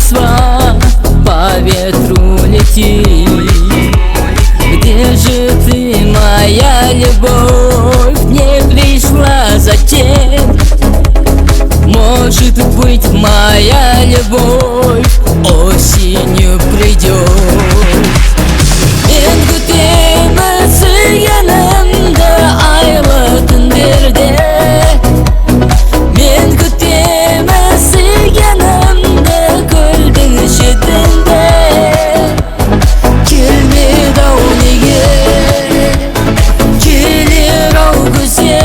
Москва по ветру летит. Где же ты, моя любовь? Не пришла затем. Может быть, моя любовь осенью придет. Мен күтемін сүйгенімді айлы түндерде. Мен күтемін сүйгенімді көлдің шетінде. Келмеді-ау неге, келер-ау күзде,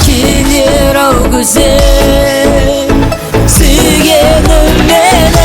келер-ау күзде. Сүйгенім мені.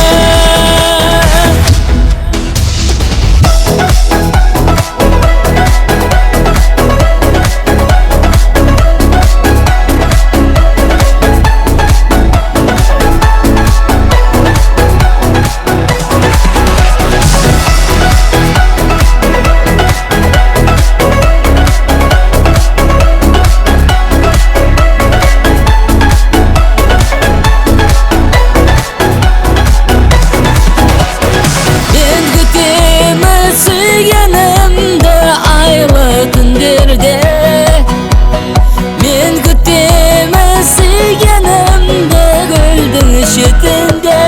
Сүйгенімді айлы түндерде. Мен күтемін сүйгенімді көлдің шетінде.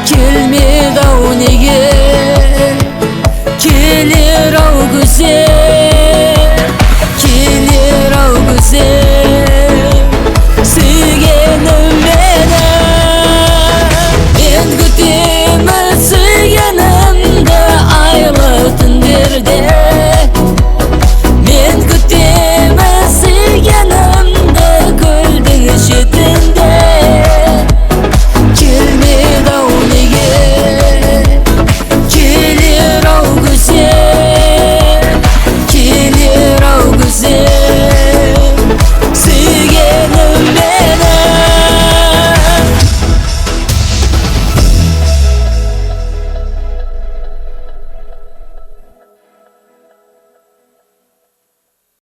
Келмеді-ау неге, келер-ау күзде.